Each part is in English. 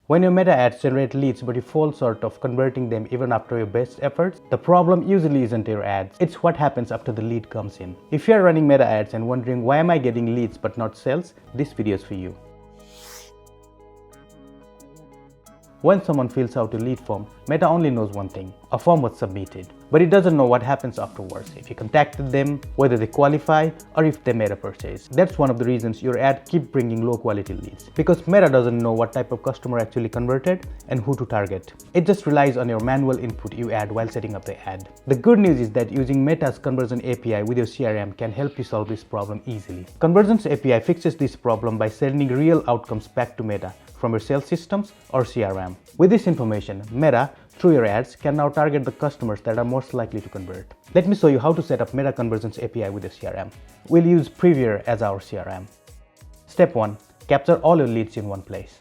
When your meta ads generate leads but you fall short of converting them even after your best efforts, the problem usually isn't your ads, it's what happens after the lead comes in. If you are running meta ads and wondering why am I getting leads but not sales, this video is for you. When someone fills out a lead form, Meta only knows one thing: a form was submitted. But it doesn't know what happens afterwards, if you contacted them, whether they qualify, or if they made a purchase. That's one of the reasons your ad keep bringing low quality leads, because Meta doesn't know what type of customer actually converted and who to target. It just relies on your manual input you add while setting up the ad. The good news is that using Meta's Conversion API with your CRM can help you solve this problem easily. Conversions API fixes this problem by sending real outcomes back to Meta from your sales systems or CRM. With this information, Meta, through your ads, can now target the customers that are most likely to convert. Let me show you how to set up Meta Conversions API with your CRM. We'll use Previer as our CRM. Step 1. Capture all your leads in one place.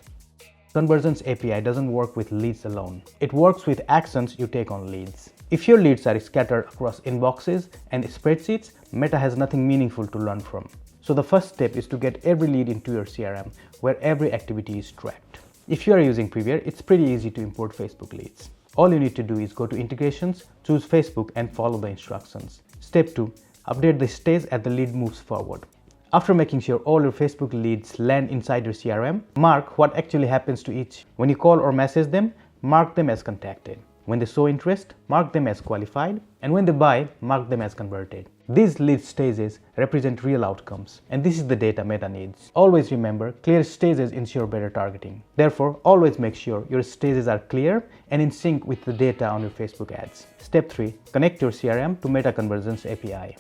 Conversions API doesn't work with leads alone. It works with actions you take on leads. If your leads are scattered across inboxes and spreadsheets, Meta has nothing meaningful to learn from. So the first step is to get every lead into your CRM, where every activity is tracked. If you are using Previer, it's pretty easy to import Facebook leads. All you need to do is go to Integrations, choose Facebook and follow the instructions. Step 2. Update the stage as the lead moves forward. After making sure all your Facebook leads land inside your CRM, mark what actually happens to each. When you call or message them, mark them as contacted. When they show interest, mark them as qualified, and when they buy, mark them as converted. These lead stages represent real outcomes, and this is the data Meta needs. Always remember, clear stages ensure better targeting. Therefore, always make sure your stages are clear and in sync with the data on your Facebook ads. Step 3. Connect your CRM to Meta Conversions API.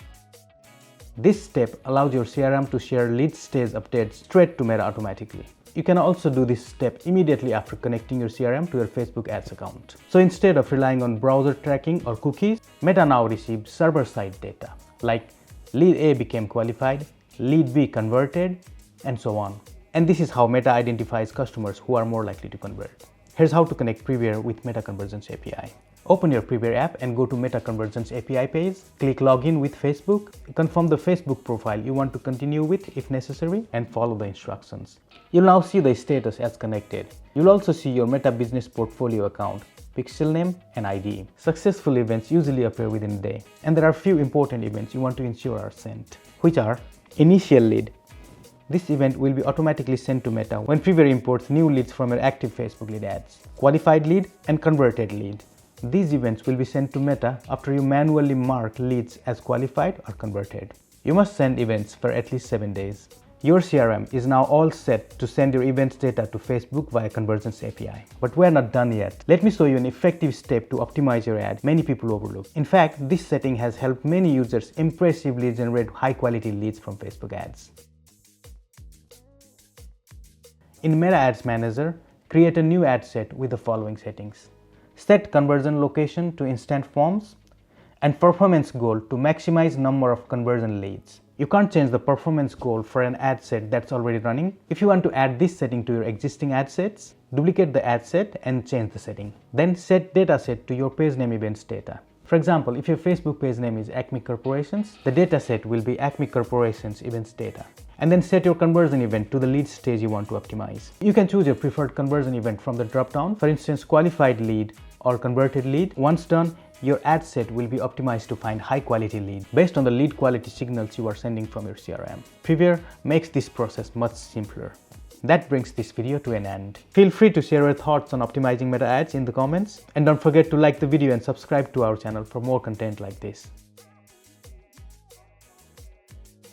This step allows your CRM to share lead stage updates straight to Meta automatically. You can also do this step immediately after connecting your CRM to your Facebook ads account. So instead of relying on browser tracking or cookies, Meta now receives server-side data, like lead A became qualified, lead B converted, and so on. And this is how Meta identifies customers who are more likely to convert. Here's how to connect Previer with Meta Conversions API. Open your Previer app and go to Meta Conversions API page. Click Login with Facebook. Confirm the Facebook profile you want to continue with if necessary and follow the instructions. You'll now see the status as connected. You'll also see your Meta Business Portfolio account, pixel name and ID. Successful events usually appear within a day, and there are few important events you want to ensure are sent, which are Initial Lead. This event will be automatically sent to Meta when Previer imports new leads from your active Facebook lead ads. Qualified Lead and Converted Lead. These events will be sent to Meta after you manually mark leads as qualified or converted. You must send events for at least 7 days. Your CRM is now all set to send your events data to Facebook via Conversions API. But we're not done yet. Let me show you an effective step to optimize your ad many people overlook. In fact, this setting has helped many users impressively generate high-quality leads from Facebook ads. In Meta Ads Manager, create a new ad set with the following settings. Set conversion location to instant forms and performance goal to maximize number of conversion leads. You can't change the performance goal for an ad set that's already running. If you want to add this setting to your existing ad sets, duplicate the ad set and change the setting. Then set data set to your page name events data. For example, if your Facebook page name is Acme Corporations, the data set will be Acme Corporations events data. And then set your conversion event to the lead stage you want to optimize. You can choose your preferred conversion event from the drop-down, for instance, qualified lead or converted lead. Once done, your ad set will be optimized to find high-quality lead based on the lead quality signals you are sending from your CRM. Previer makes this process much simpler. That brings this video to an end. Feel free to share your thoughts on optimizing Meta ads in the comments, and don't forget to like the video and subscribe to our channel for more content like this.